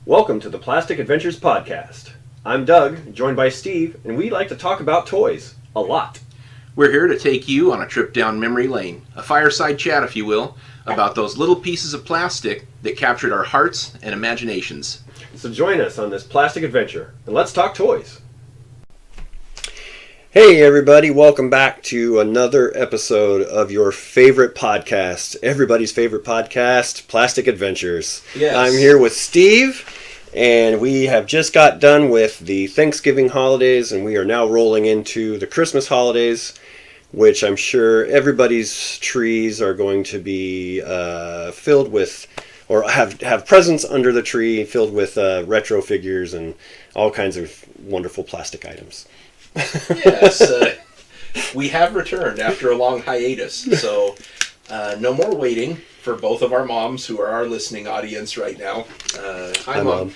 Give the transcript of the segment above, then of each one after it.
Welcome to the Plastic Adventures Podcast. I'm Doug, joined by Steve, and we like to talk about toys. A lot. We're here to take you on a trip down memory lane, a fireside chat, if you will, about those little pieces of plastic that captured our hearts and imaginations. So join us on this plastic adventure, and let's talk toys. Hey everybody, welcome back to another episode of your favorite podcast, everybody's favorite podcast, Plastic Adventures. Yes. I'm here with Steve, and we have just got done with the Thanksgiving holidays, and we are now rolling into the Christmas holidays, which I'm sure everybody's trees are going to be filled with, or have presents under the tree filled with retro figures and all kinds of wonderful plastic items. Yes, we have returned after a long hiatus, so no more waiting for both of our moms, who are our listening audience right now. Hi, Mom.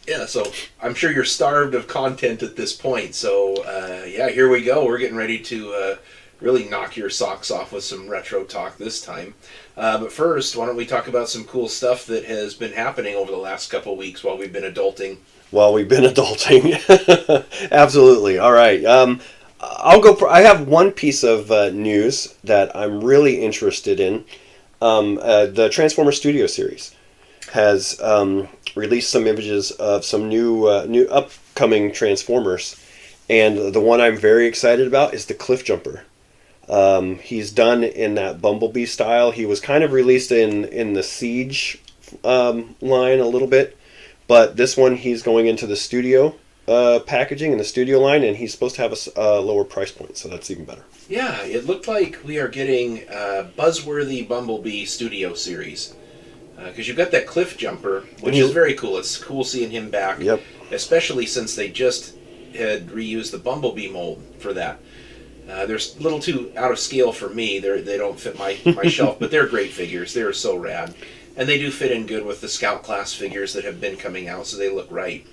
Yeah, so I'm sure you're starved of content at this point, so yeah, here we go. We're getting ready to really knock your socks off with some retro talk this time. But first, why don't we talk about some cool stuff that has been happening over the last couple weeks while we've been adulting. Absolutely. All right. I'll go. I have one piece of news that I'm really interested in. The Transformers Studio series has released some images of some new upcoming Transformers, and the one I'm very excited about is the Cliff Jumper. He's done in that Bumblebee style. He was kind of released in the Siege line a little bit. But this one, he's going into the studio packaging and the studio line, and he's supposed to have a lower price point, so that's even better. Yeah, it looked like we are getting buzzworthy Bumblebee Studio series. Because you've got that Cliff Jumper, which is very cool. It's cool seeing him back, yep. Especially since they just had reused the Bumblebee mold for that. They're a little too out of scale for me. They don't fit my shelf, but they're great figures. They're so rad. And they do fit in good with the Scout class figures that have been coming out, so they look right.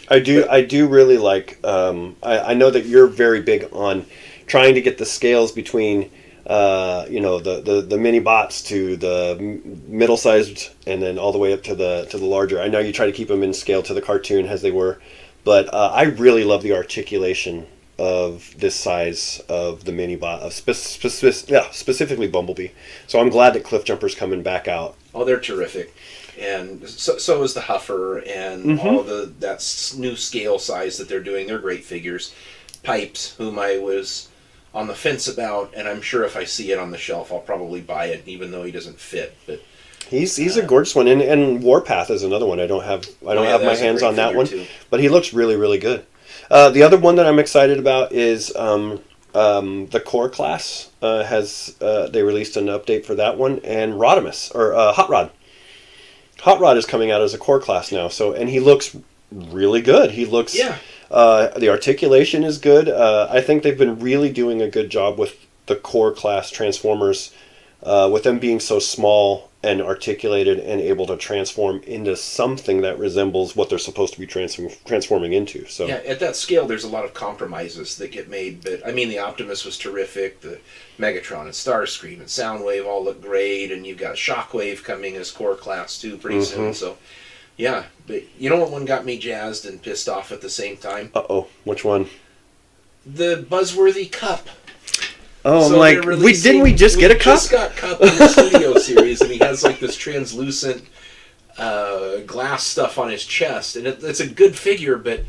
I do really like. I know that you're very big on trying to get the scales between, the mini bots to the middle sized, and then all the way up to the larger. I know you try to keep them in scale to the cartoon as they were, but I really love the articulation of this size of the mini bot, specifically Bumblebee. So I'm glad that Cliff Jumper's coming back out. Oh, they're terrific, and so is the Huffer and all that new scale size that they're doing. They're great figures. Pipes, whom I was on the fence about, and I'm sure if I see it on the shelf, I'll probably buy it, even though he doesn't fit. But he's a gorgeous one, and Warpath is another one. I don't have my hands on that one, too. But he looks really, really good. The other one that I'm excited about is the Core class they released an update for that one, and Rodimus or Hotrod. Hotrod is coming out as a Core class now, and he looks really good. He looks the articulation is good. I think they've been really doing a good job with the Core class Transformers, with them being so small and articulated and able to transform into something that resembles what they're supposed to be transforming into. So yeah, at that scale, there's a lot of compromises that get made. But I mean, the Optimus was terrific. The Megatron and Starscream and Soundwave all look great, and you've got Shockwave coming as Core class too pretty soon. So yeah, but you know what one got me jazzed and pissed off at the same time? Which one? The buzzworthy Cup. Oh, so I'm like, didn't we just get a Cup? We just got Cup in the Studio series, and he has like this translucent glass stuff on his chest, and it's a good figure, but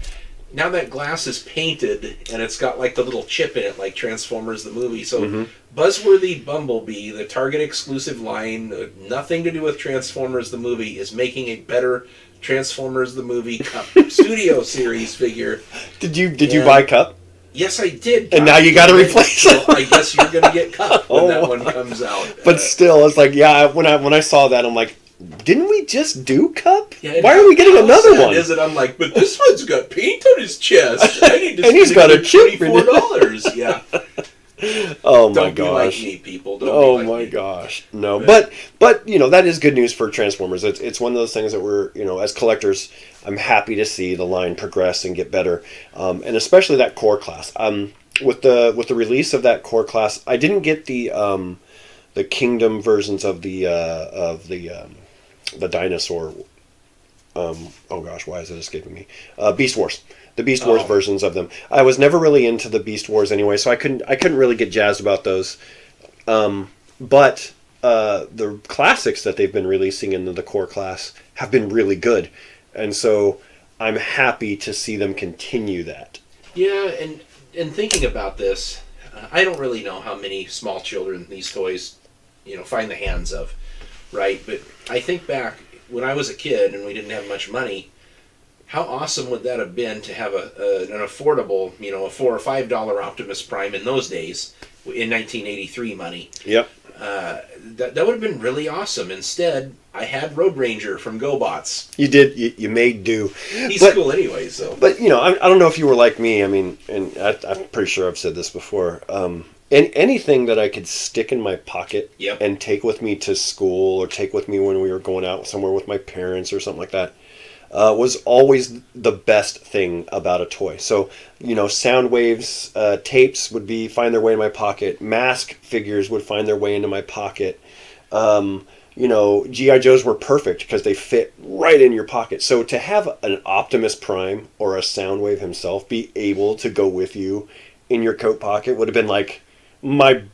now that glass is painted, and it's got like the little chip in it, like Transformers the movie, so buzzworthy Bumblebee, the Target exclusive line, nothing to do with Transformers the movie, is making a better Transformers the movie Cup Studio series figure. Did you buy Cup? Yes, I did. And now you got to replace it. So I guess you're going to get Cup when that one comes out. But still, it's like, when I saw that, I'm like, didn't we just do Cup? Yeah, why are we getting another one? Is it? I'm like, but this one's got paint on his chest. I need to and he's got a chip $24. Yeah. Oh my gosh! Don't be like me, people. Oh my gosh! No, but that is good news for Transformers. It's one of those things that we're as collectors, I'm happy to see the line progress and get better, and especially that Core class. With the release of that Core class, I didn't get the Kingdom versions of the dinosaur. Oh gosh, why is it escaping me? Beast Wars. The Beast Wars versions of them. I was never really into the Beast Wars anyway, so I couldn't really get jazzed about those. But the classics that they've been releasing in the core class have been really good, and so I'm happy to see them continue that. Yeah, and thinking about this, I don't really know how many small children these toys, find the hands of, right? But I think back when I was a kid and we didn't have much money, how awesome would that have been to have an affordable, a $4 or $5 Optimus Prime in those days, in 1983 money. Yep. That would have been really awesome. Instead, I had Road Ranger from GoBots. You did. You made do. He's cool anyway, so. But, I don't know if you were like me. I mean, and I'm pretty sure I've said this before. Anything that I could stick in my pocket and take with me to school or take with me when we were going out somewhere with my parents or something like that was always the best thing about a toy. So, sound waves, tapes would find their way in my pocket. Mask figures would find their way into my pocket. G.I. Joes were perfect because they fit right in your pocket. So to have an Optimus Prime or a Soundwave himself be able to go with you in your coat pocket would have been like my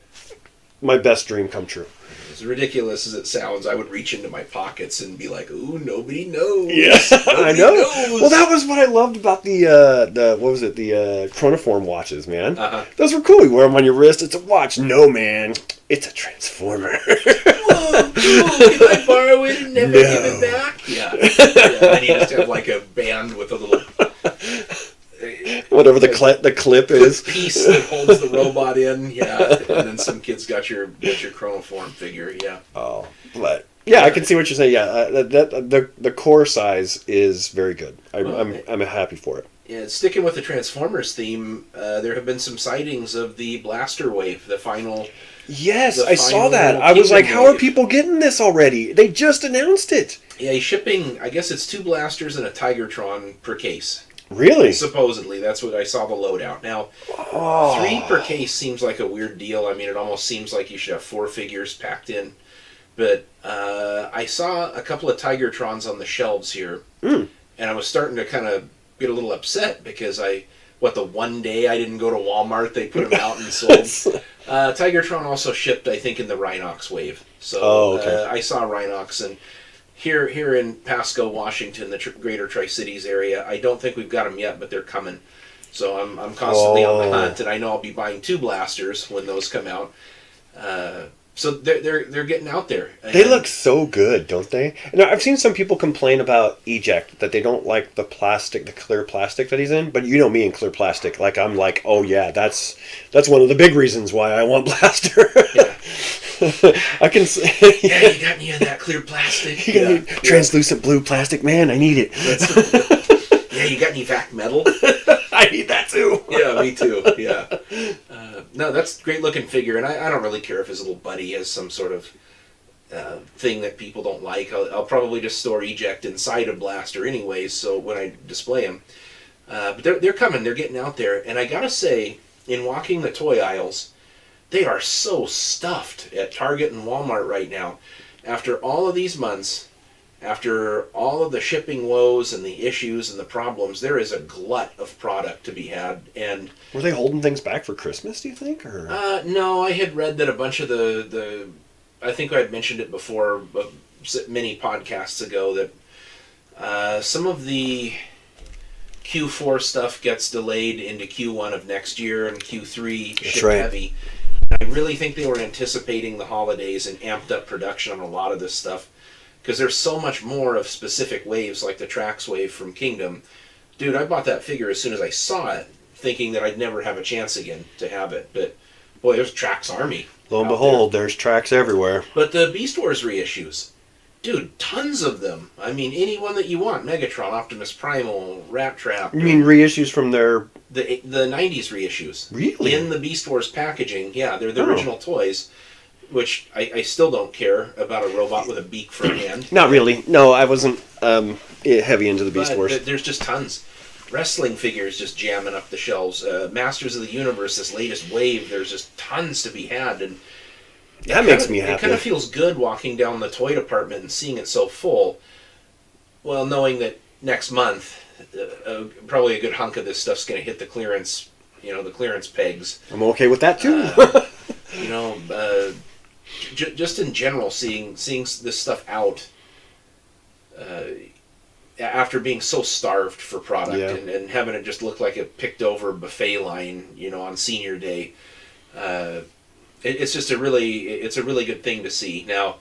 best dream come true. As ridiculous as it sounds, I would reach into my pockets and be like, "Ooh, nobody knows." Yes, I know. Knows. Well, that was what I loved about the what was it? The Chronoform watches, man. Those were cool. You wear them on your wrist. It's a watch. No, man, it's a transformer. Whoa, cool. Can I borrow it and never give it back? Yeah. And you just have like a band with a little. Whatever the clip is. The piece that holds the robot in, and then some kid's got your Chronoform figure, Oh, but I can see what you're saying. The core size is very good. I'm happy for it. Yeah, sticking with the Transformers theme, there have been some sightings of the Blaster Wave, the final. Yes, I saw that. I was like, how are people getting this already? They just announced it. Yeah, he's shipping. I guess it's 2 blasters and a Tigertron per case. Really? Supposedly, that's what I saw the loadout. Now, 3 per case seems like a weird deal. I mean, it almost seems like you should have 4 figures packed in. But I saw a couple of Tigertrons on the shelves here, and I was starting to kind of get a little upset because the one day I didn't go to Walmart, they put them out and sold. Tigertron also shipped, I think, in the Rhinox wave. So I saw Rhinox, and Here in Pasco, Washington, the greater Tri-Cities area, I don't think we've got them yet, but they're coming. So I'm constantly on the hunt, and I know I'll be buying 2 blasters when those come out. So they're getting out there. They look so good, don't they? And I've seen some people complain about Eject, that they don't like the clear plastic that he's in. But you know me and clear plastic. Like I'm like, oh yeah, that's one of the big reasons why I want Blaster. Yeah. I can. Yeah, you got me in that clear plastic. Translucent blue plastic, man. I need it. Yeah, you got any vac metal? I need that too. Yeah, me too. Yeah. No, that's a great looking figure, and I don't really care if his little buddy has some sort of thing that people don't like. I'll probably just store Eject inside a blaster anyways, so when I display him. But they're coming. They're getting out there, and I gotta say, in walking the toy aisles, they are so stuffed at Target and Walmart right now. After all of these months, after all of the shipping woes and the issues and the problems, there is a glut of product to be had. And were they holding things back for Christmas, do you think? Or no, I had read that a bunch of the I think I had mentioned it before, many podcasts ago, that some of the Q4 stuff gets delayed into Q1 of next year, and Q3 ship heavy. I really think they were anticipating the holidays and amped up production on a lot of this stuff, because there's so much more of specific waves, like the Trax wave from Kingdom. Dude, I bought that figure as soon as I saw it, thinking that I'd never have a chance again to have it. But boy, there's Trax Army. Lo and behold, there's Trax everywhere. But the Beast Wars reissues, dude, tons of them. I mean, any one that you want. Megatron, Optimus Primal, Rat Trap. You mean reissues from their... The 90s reissues. Really? In the Beast Wars packaging. Yeah, they're the original toys, which I still don't care about a robot with a beak for a hand. Not really. No, I wasn't heavy into the Beast Wars. There's just tons. Wrestling figures just jamming up the shelves. Masters of the Universe, this latest wave, there's just tons to be had. And That makes me happy. It kind of feels good walking down the toy department and seeing it so full. Well, knowing that next month, probably a good hunk of this stuff's going to hit the clearance, the clearance pegs. I'm okay with that too. Just in general, seeing this stuff out after being so starved for product and having it just look like a picked over buffet line, on senior day. It's just a really good thing to see. Now,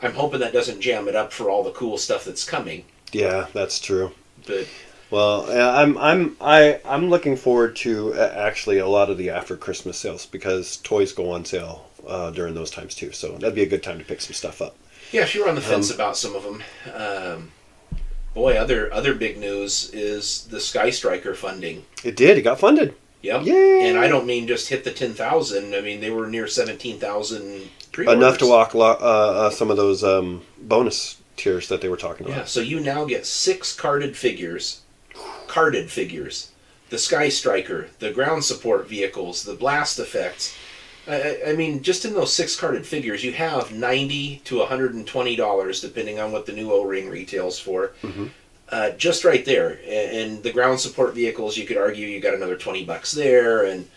I'm hoping that doesn't jam it up for all the cool stuff that's coming. Yeah, that's true. But I'm looking forward to actually a lot of the after Christmas sales because toys go on sale during those times too. So that'd be a good time to pick some stuff up. Yeah, if you're on the fence about some of them. Other big news is the Sky Striker funding. It got funded. Yep. Yay! And I don't mean just hit the 10,000. I mean, they were near 17,000 pre-orders. Enough to walk some of those bonus tiers that they were talking about. Yeah, so you now get 6 carded figures. The Sky Striker, the ground support vehicles, the blast effects. I mean, just in those 6 carded figures, you have $90 to $120, depending on what the new O-Ring retails for. Mm-hmm. Just right there. And the ground support vehicles, you could argue you got another $20 there, and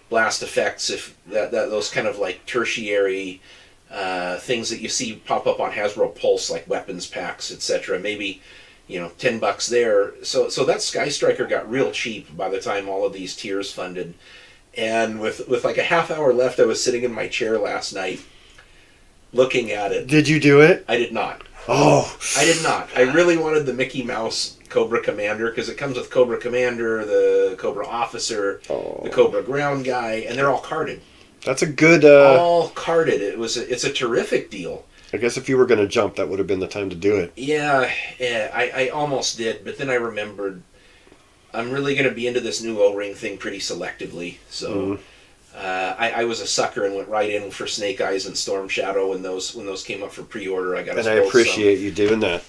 blast effects, if those kind of like tertiary things that you see pop up on Hasbro Pulse, like weapons packs, etc. Maybe $10 there. So that Sky Striker got real cheap by the time all of these tiers funded. And with like a half hour left, I was sitting in my chair last night looking at it. Did you do it? I did not. Oh. I did not. I really wanted the Mickey Mouse Cobra Commander because it comes with Cobra Commander, the Cobra Officer, the Cobra Ground Guy, and they're all carded. That's a good... all carded. It's a terrific deal. I guess if you were going to jump, that would have been the time to do it. Yeah, I almost did, but then I remembered I'm really going to be into this new O-Ring thing pretty selectively. So I was a sucker and went right in for Snake Eyes and Storm Shadow when those came up for pre-order. I got. And I appreciate you doing that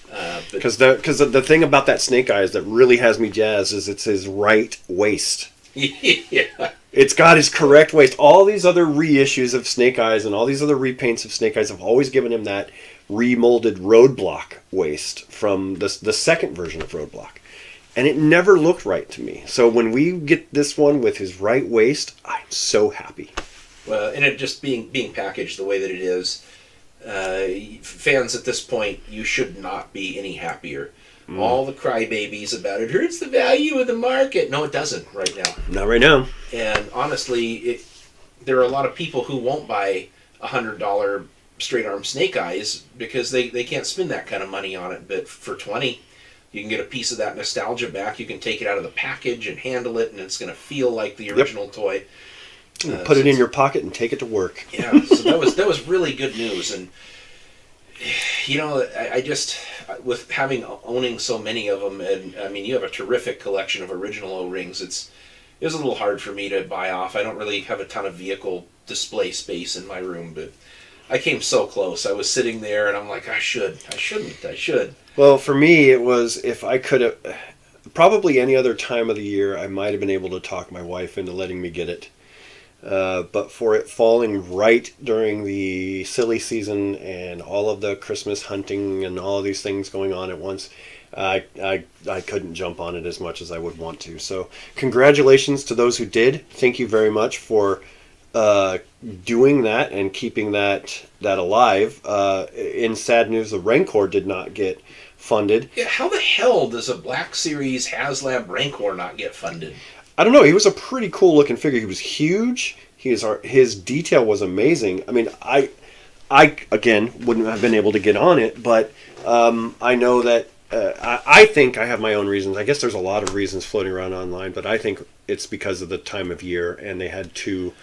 because the thing about that Snake Eyes that really has me jazzed is it's his right waist. Yeah. It's got his correct waist. All these other reissues of Snake Eyes and all these other repaints of Snake Eyes have always given him that remolded Roadblock waist from the second version of Roadblock. And it never looked right to me. So when we get this one with his right waist, I'm so happy. Well, and it just being packaged the way that it is, fans at this point, you should not be any happier. All the crybabies about it hurts the value of the market. No, it doesn't right now. Not right now. And honestly, there are a lot of people who won't buy $100 straight arm Snake Eyes because they can't spend that kind of money on it. But for $20, you can get a piece of that nostalgia back. You can take it out of the package and handle it, and it's going to feel like the original toy. Put it in your pocket and take it to work. Yeah, so that was really good news. And I just, with owning so many of them, and I mean, you have a terrific collection of original O-Rings. It was a little hard for me to buy off. I don't really have a ton of vehicle display space in my room, but I came so close. I was sitting there, and I'm like, I should. Well, for me, it was if I could have, probably any other time of the year, I might have been able to talk my wife into letting me get it. But for it falling right during the silly season and all of the Christmas hunting and all of these things going on at once, I couldn't jump on it as much as I would want to. So congratulations to those who did. Thank you very much for doing that and keeping that alive. In sad news, the Rancor did not get funded. Yeah, how the hell does a Black Series HasLab Rancor not get funded? I don't know. He was a pretty cool looking figure. He was huge. His detail was amazing. I mean, I again wouldn't have been able to get on it, but I know that I think I have my own reasons. I guess there's a lot of reasons floating around online, but I think it's because of the time of year, and they had two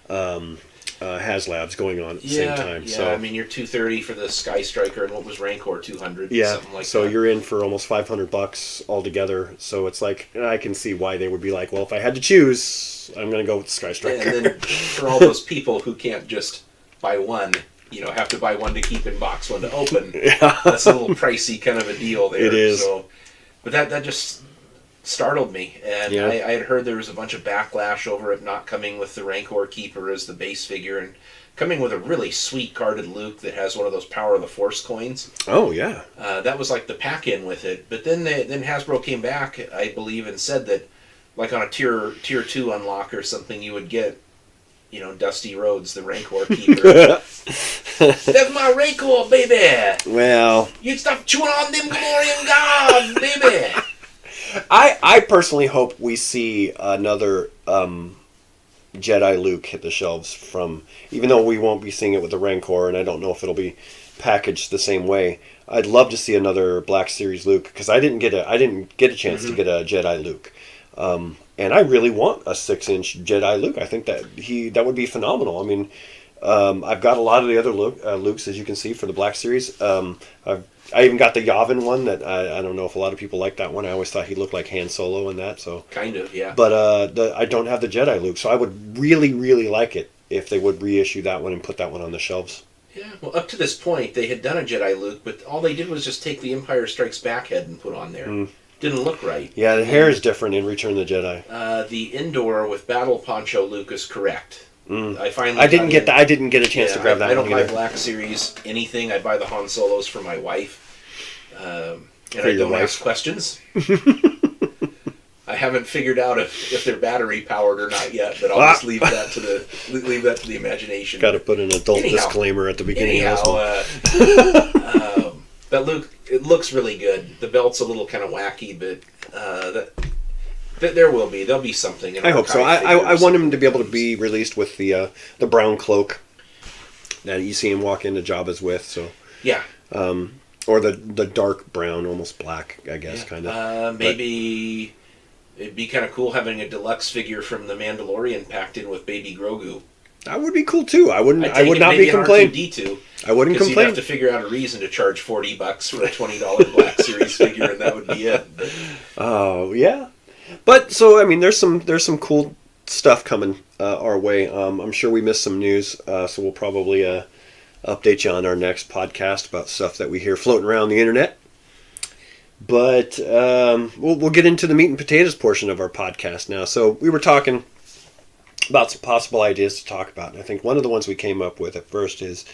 HasLabs going on at the same time. Yeah, so I mean, you're $230 for the Sky Striker, and what was Rancor $200? Yeah, something like so that. you're in for almost $500 altogether. So it's like I can see why they would be like, well, if I had to choose, I'm going to go with the Sky Striker. And then for all those people who can't just buy one, have to buy one to keep in box, one to open. Yeah. That's a little pricey kind of a deal there. It is. So, but that just startled me, and I had heard there was a bunch of backlash over it not coming with the Rancor Keeper as the base figure, and coming with a really sweet carded Luke that has one of those Power of the Force coins. Oh, yeah. That was like the pack-in with it. But then Hasbro came back, I believe, and said that, like on a tier 2 unlock or something, you would get, Dusty Rhodes, the Rancor keeper. That's my Rancor, baby! Well... You stop chewing on them Gamorrean gods, baby! I personally hope we see another Jedi Luke hit the shelves from... Even though we won't be seeing it with the Rancor, and I don't know if it'll be packaged the same way, I'd love to see another Black Series Luke, because I didn't get a chance to get a Jedi Luke. And I really want a 6-inch Jedi Luke. I think that would be phenomenal. I mean, I've got a lot of the other Lukes, as you can see, for the Black Series. I even got the Yavin one that I don't know if a lot of people like that one. I always thought he looked like Han Solo in that. So kind of, yeah. But I don't have the Jedi Luke, so I would really, really like it if they would reissue that one and put that one on the shelves. Yeah, well, up to this point, they had done a Jedi Luke, but all they did was just take the Empire Strikes Back head and put on there. Didn't look right. Yeah, the hair is different in Return of the Jedi. The indoor with Battle Poncho Luke is correct. I didn't get a chance to grab that one. I don't buy Black Series anything. I buy the Han Solos for my wife. And I don't ask questions. I haven't figured out if they're battery powered or not yet, but I'll just leave that to the imagination. Got to put an adult disclaimer at the beginning of this one. But Luke, it looks really good. The belt's a little kind of wacky, but there'll be something. I hope so. I want him to be able to be released with the brown cloak that you see him walk into Jabba's with. So yeah. Or the dark brown, almost black, I guess, kind of. Maybe it'd be kind of cool having a deluxe figure from the Mandalorian packed in with Baby Grogu. That would be cool too. I would not be complaining. R2-D2, I wouldn't complain. You'd have to figure out a reason to charge $40 for a $20 Black Series figure, and that would be it. Oh yeah, but so I mean, there's some cool stuff coming our way. I'm sure we missed some news, so we'll probably update you on our next podcast about stuff that we hear floating around the internet. But we'll get into the meat and potatoes portion of our podcast now. So we were talking about some possible ideas to talk about. And I think one of the ones we came up with at first is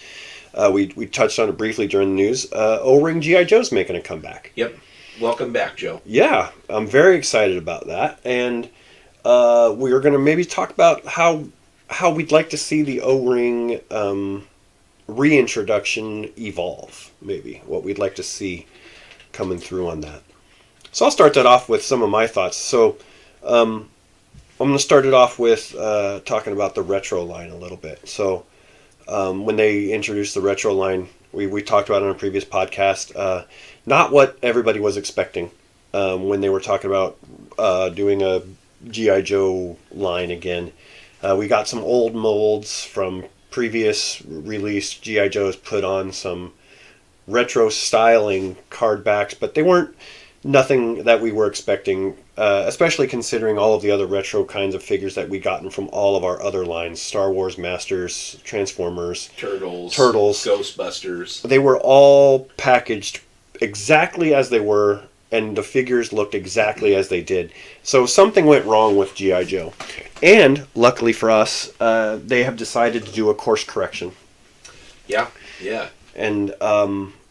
we touched on it briefly during the news. O-Ring G.I. Joe's making a comeback. Yep. Welcome back, Joe. Yeah, I'm very excited about that. And we are going to maybe talk about how we'd like to see the O-Ring reintroduction evolve, maybe. What we'd like to see coming through on that. So I'll start that off with some of my thoughts. So I'm going to start it off with talking about the retro line a little bit. So when they introduced the retro line, we talked about it on a previous podcast. Not what everybody was expecting when they were talking about doing a G.I. Joe line again. We got some old molds from previous release G.I. Joes, put on some retro styling card backs, but they weren't nothing that we were expecting, especially considering all of the other retro kinds of figures that we gotten from all of our other lines: Star Wars, Masters, Transformers, Turtles, Ghostbusters. They were all packaged exactly as they were, and the figures looked exactly as they did. So something went wrong with G.I. Joe. And luckily for us, they have decided to do a course correction. Yeah, yeah. And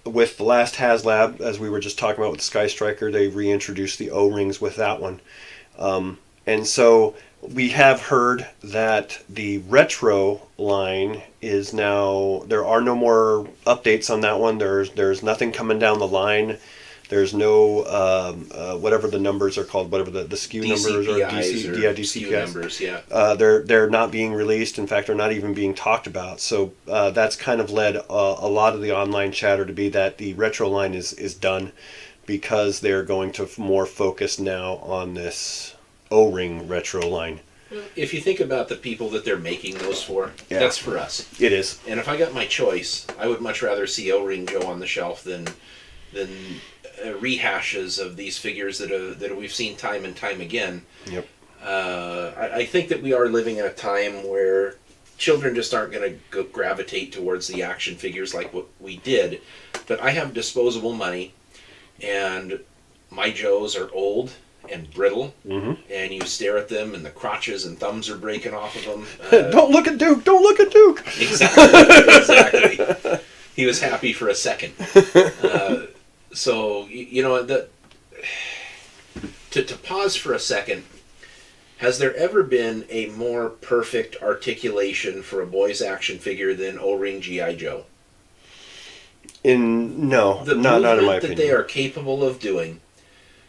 with the last HasLab, as we were just talking about with Sky Striker, they reintroduced the O-rings with that one. And so we have heard that the retro line is now, there are no more updates on that one. There's nothing coming down the line. There's no, whatever the numbers are called, whatever the SKU numbers or DCPIs numbers, yeah. They're not being released. In fact, they're not even being talked about. So that's kind of led a lot of the online chatter to be that the retro line is done, because they're going to more focus now on this O-Ring retro line. If you think about the people that they're making those for, that's for us. It is. And if I got my choice, I would much rather see O-Ring Joe on the shelf than rehashes of these figures that we've seen time and time again. Yep. I think that we are living in a time where children just aren't going to gravitate towards the action figures like what we did. But I have disposable money, and my Joes are old and brittle, Mm-hmm. and you stare at them, and the crotches and thumbs are breaking off of them. Don't look at Duke! Don't look at Duke! Exactly. He was happy for a second. So, to pause for a second, has there ever been a more perfect articulation for a boy's action figure than O-Ring G.I. Joe? No, not in my opinion. That they are capable of doing.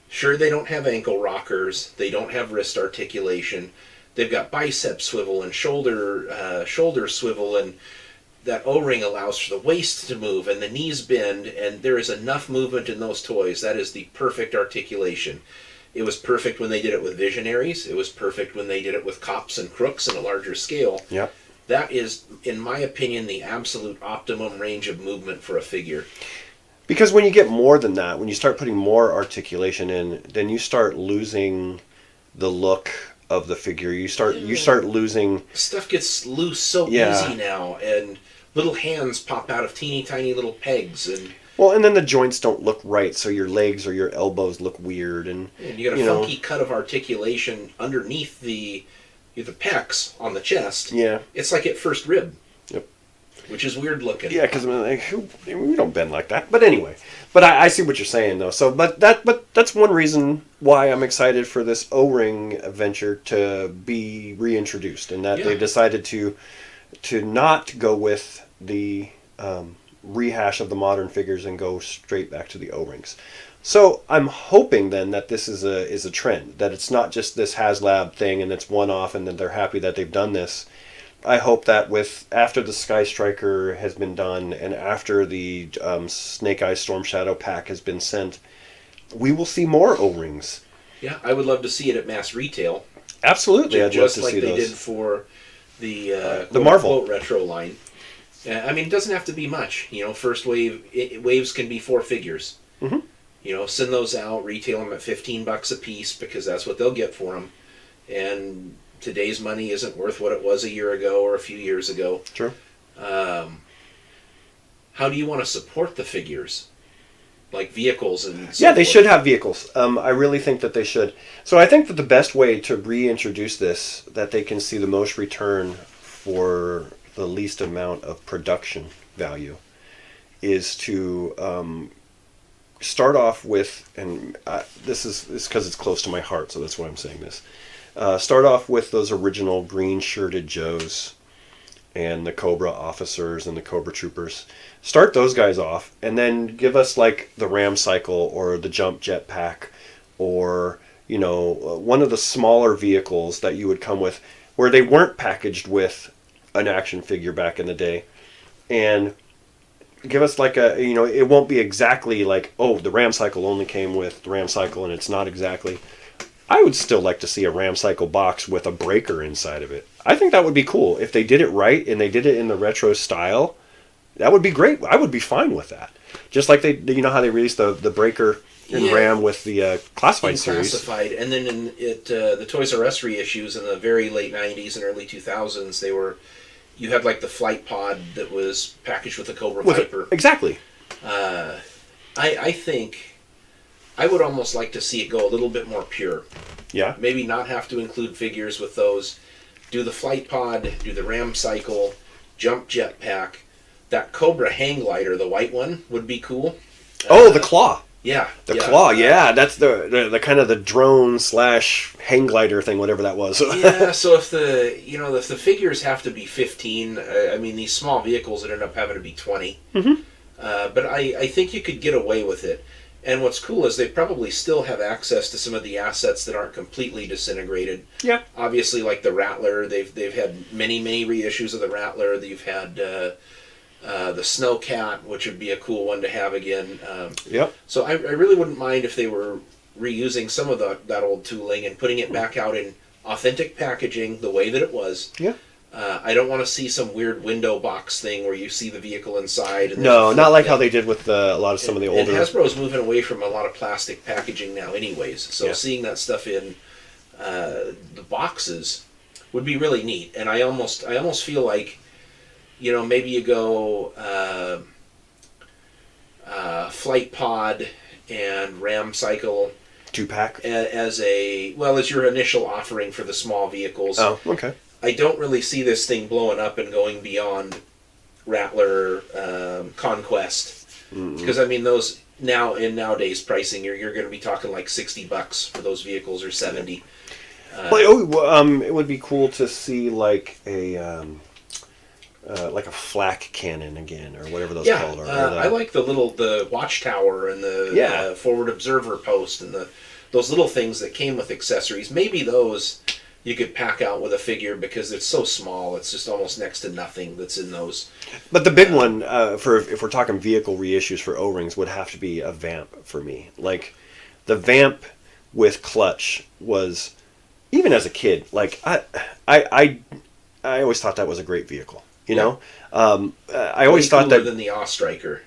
Sure, they don't have ankle rockers. They don't have wrist articulation. They've got bicep swivel and shoulder swivel, and that O-ring allows for the waist to move and the knees bend, and there is enough movement in those toys. That is the perfect articulation. It was perfect when they did it with Visionaries. It was perfect when they did it with Cops and Crooks on a larger scale. Yep. That is, in my opinion, the absolute optimum range of movement for a figure. Because when you get more than that, when you start putting more articulation in, then you start losing the look of the figure. You start losing... Stuff gets loose so easy now, and little hands pop out of teeny tiny little pegs, and... Well, and then the joints don't look right, so your legs or your elbows look weird, and you got a funky cut of articulation underneath the pecs on the chest. Yeah. It's like at first rib. Yep. Which is weird looking. Yeah, because we don't bend like that. But anyway, I see what you're saying though. So, but that's one reason why I'm excited for this O-Ring venture to be reintroduced, and that they decided to not go with the rehash of the modern figures and go straight back to the O-Rings. So I'm hoping then that this is a trend, that it's not just this HasLab thing and it's one off and that they're happy that they've done this. I hope that after the Sky Striker has been done and after the Snake Eyes Storm Shadow pack has been sent, we will see more O-Rings. Yeah, I would love to see it at mass retail. Absolutely, I'd love to see those. Just like they did for the Marvel retro line. I mean, it doesn't have to be much. First waves can be 4 figures. Mm-hmm. Send those out, retail them at $15 a piece because that's what they'll get for them. And today's money isn't worth what it was a year ago or a few years ago. True. How do you want to support the figures? Like vehicles and so they forth? should have vehicles. I really think that they should. So I think that the best way to reintroduce this, that they can see the most return for the least amount of production value, is to start off with, and this is because it's close to my heart, so that's why I'm saying this. Start off with those original green shirted Joes and the Cobra officers and the Cobra troopers. Start those guys off, and then give us like the Ram Cycle or the Jump Jet Pack, or one of the smaller vehicles that you would come with, where they weren't packaged with an action figure back in the day, and give us like it won't be exactly like, oh, the Ram Cycle only came with the Ram Cycle, and it's not exactly. I would still like to see a Ram Cycle box with a breaker inside of it. I think that would be cool if they did it right and they did it in the retro style. That would be great. I would be fine with that. Just like how they released the breaker in Ram with the Classified series. Classified, and then in the Toys R Us reissues in the very late '90s and early 2000s, you had like the flight pod that was packaged with a Cobra Viper. Exactly. I think I would almost like to see it go a little bit more pure. Yeah. Maybe not have to include figures with those. Do the flight pod, do the Ram Cycle, Jump Jet Pack. That Cobra hang glider, the white one, would be cool. The Claw. Yeah. The Claw, that's the kind of the drone / hang glider thing, whatever that was. Yeah, so if the figures have to be 15, I mean these small vehicles would end up having to be 20. Mm-hmm. But I think you could get away with it. And what's cool is they probably still have access to some of the assets that aren't completely disintegrated. Yeah. Obviously, like the Rattler, they've had many reissues of the Rattler. They've had the Snowcat, which would be a cool one to have again. Yep. So I really wouldn't mind if they were reusing some of that old tooling and putting it back out in authentic packaging the way that it was. Yeah. I don't want to see some weird window box thing where you see the vehicle inside. And no, not like how they did with a lot of some of the older... And Hasbro's moving away from a lot of plastic packaging now anyways. So seeing that stuff in the boxes would be really neat. And I almost feel like, maybe you go Flight Pod and Ram Cycle 2-pack? As your initial offering for the small vehicles. Oh, okay. I don't really see this thing blowing up and going beyond Rattler Conquest. Because, I mean, those in nowadays pricing, you're going to be talking like $60 for those vehicles, or $70. It would be cool to see like a flak cannon again, or whatever those called are. I like the watchtower and the forward observer post and those little things that came with accessories. Maybe those you could pack out with a figure, because it's so small. It's just almost next to nothing that's in those. But the big one, if we're talking vehicle reissues for O-rings, would have to be a Vamp for me. Like, the Vamp with clutch was, even as a kid, like, I always thought that was a great vehicle. You know? I always thought that... than the Ostriker.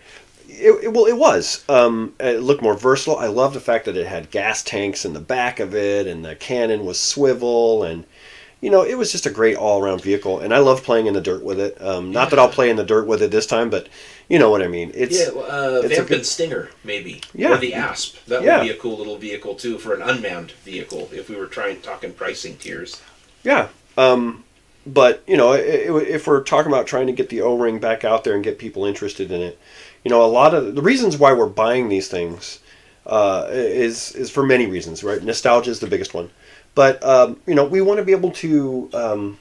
It was. It looked more versatile. I love the fact that it had gas tanks in the back of it, and the cannon was swivel, and it was just a great all-around vehicle. And I love playing in the dirt with it. Not that I'll play in the dirt with it this time, but you know what I mean. Vamp and Stinger, maybe. Yeah. Or the Asp. That would be a cool little vehicle too for an unmanned vehicle, if we were talking pricing tiers. Yeah. But if we're talking about trying to get the O-ring back out there and get people interested in it. A lot of the reasons why we're buying these things is for many reasons, right? Nostalgia is the biggest one. But, we want to be able to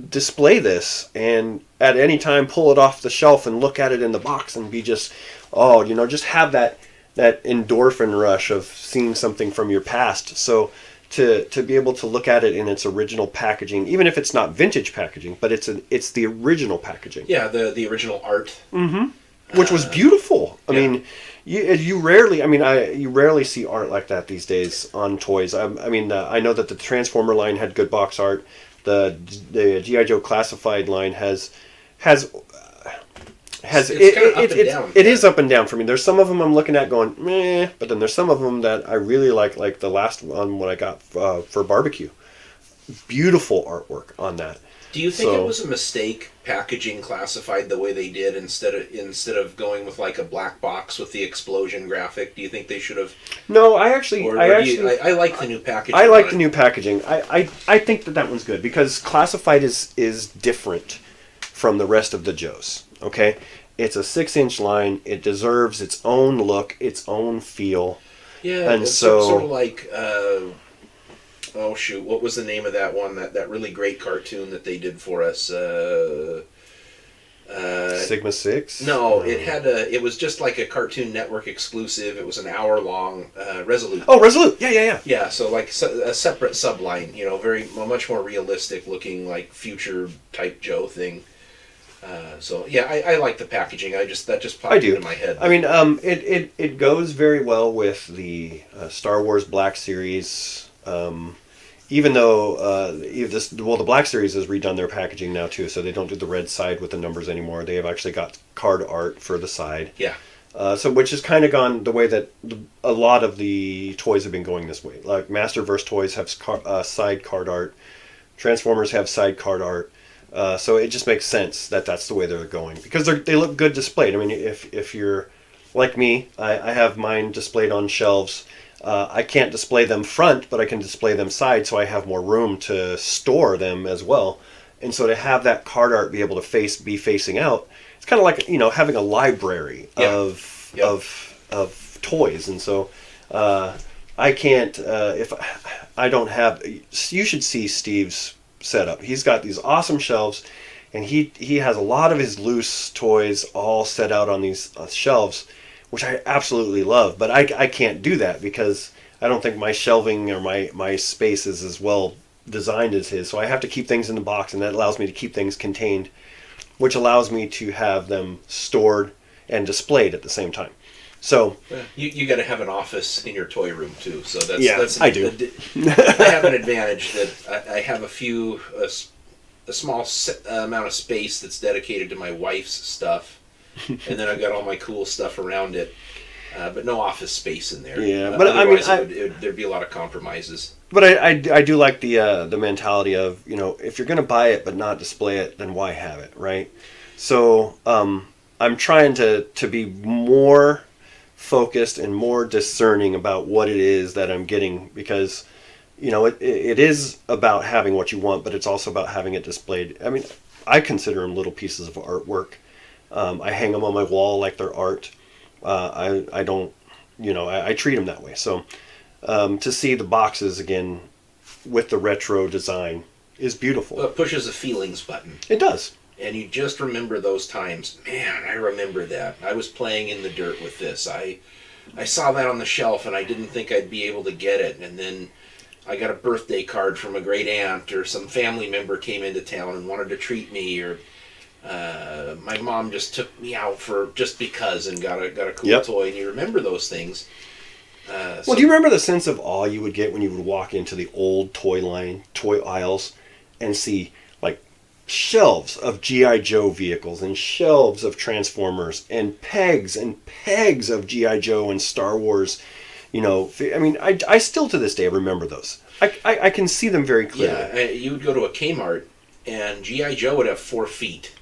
display this and at any time pull it off the shelf and look at it in the box and be just have that endorphin rush of seeing something from your past. So to be able to look at it in its original packaging, even if it's not vintage packaging, but it's the original packaging. Yeah, the original art. Mm-hmm. Which was beautiful. I mean, you rarely see art like that these days on toys. I know that the Transformer line had good box art. The G.I. Joe Classified line has it is up and down for me. There's some of them I'm looking at going meh, but then there's some of them that I really like the last one what I got for barbecue. Beautiful artwork on that. Do you think it was a mistake packaging Classified the way they did instead of going with like a black box with the explosion graphic? Do you think they should have? No, I like the new packaging. I like the new packaging. I think that one's good because Classified is different from the rest of the Joes. Okay, it's a 6-inch line. It deserves its own look, its own feel. Yeah, and it's sort of like. Oh shoot! What was the name of that one? That really great cartoon that they did for us. Sigma 6? No, it was just like a Cartoon Network exclusive. It was an hour long. Resolute. Oh, Resolute! Yeah. Yeah, so like a separate subline. Much more realistic looking, like future type Joe thing. I like the packaging. That just popped into my head. I mean, it goes very well with the Star Wars Black Series. Even though the Black Series has redone their packaging now too, so they don't do the red side with the numbers anymore. They have actually got card art for the side. Yeah. Which has kind of gone the way that a lot of the toys have been going this way. Like Masterverse toys have side card art, Transformers have side card art. So it just makes sense that that's the way they're going because they look good displayed. I mean, if you're like me, I have mine displayed on shelves. I can't display them front, but I can display them side, so I have more room to store them as well. And so to have that card art be able to be facing out, it's kind of like having a library of toys. And so I can't if I don't have. You should see Steve's setup. He's got these awesome shelves, and he has a lot of his loose toys all set out on these shelves, which I absolutely love, but I can't do that because I don't think my shelving or my space is as well designed as his. So I have to keep things in the box, and that allows me to keep things contained, which allows me to have them stored and displayed at the same time. So you got to have an office in your toy room too. So I do. I have an advantage that I have a small amount of space that's dedicated to my wife's stuff. And then I've got all my cool stuff around it, but no office space in there. Yeah, but there'd be a lot of compromises. But I do like the mentality of if you're going to buy it but not display it, then why have it, right? So I'm trying to be more focused and more discerning about what it is that I'm getting, because it is about having what you want, but it's also about having it displayed. I mean, I consider them little pieces of artwork. I hang them on my wall like they're art. I don't, I treat them that way. So to see the boxes again with the retro design is beautiful. Well, it pushes a feelings button. It does. And you just remember those times. Man, I remember that. I was playing in the dirt with this. I saw that on the shelf and I didn't think I'd be able to get it. And then I got a birthday card from a great aunt, or some family member came into town and wanted to treat me, or my mom just took me out for just because and got a cool toy. And you remember those things. Well, do you remember the sense of awe you would get when you would walk into the old toy aisles and see like shelves of G.I. Joe vehicles and shelves of Transformers and pegs of G.I. Joe and Star Wars? I mean, I still to this day remember those. I can see them very clearly. Yeah, you would go to a Kmart and G.I. Joe would have 4 feet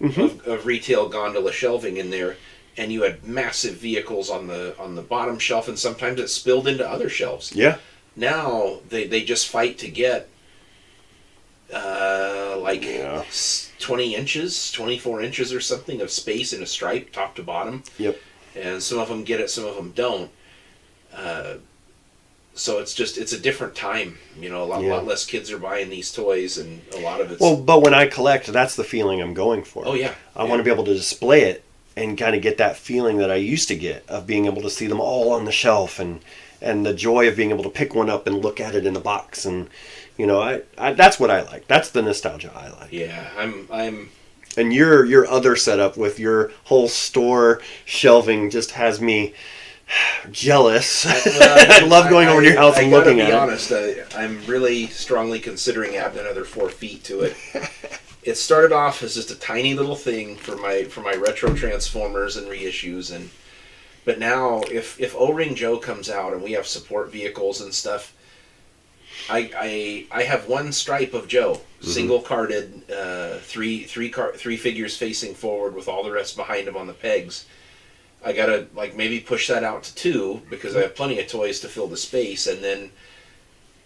of retail gondola shelving in there, and you had massive vehicles on the bottom shelf, and sometimes it spilled into other shelves. Yeah. Now they just fight to get 20 inches, 24 inches or something of space in a stripe, top to bottom. Yep. And some of them get it, some of them don't. So it's a different time. A lot less kids are buying these toys, and a lot of it's... Well, but when I collect, that's the feeling I'm going for. Oh, yeah. I want to be able to display it and kind of get that feeling that I used to get of being able to see them all on the shelf, and the joy of being able to pick one up and look at it in the box. And, I that's what I like. That's the nostalgia I like. Yeah, I'm... And your other setup with your whole store shelving just has me jealous. I love going over to your house and looking at it. I gotta be honest, I'm really strongly considering adding another 4 feet to it. It started off as just a tiny little thing for my retro Transformers and reissues, but now if O-Ring Joe comes out and we have support vehicles and stuff, I have one stripe of Joe, single carded, three figures facing forward with all the rest behind him on the pegs. I gotta maybe push that out to 2 because I have plenty of toys to fill the space, and then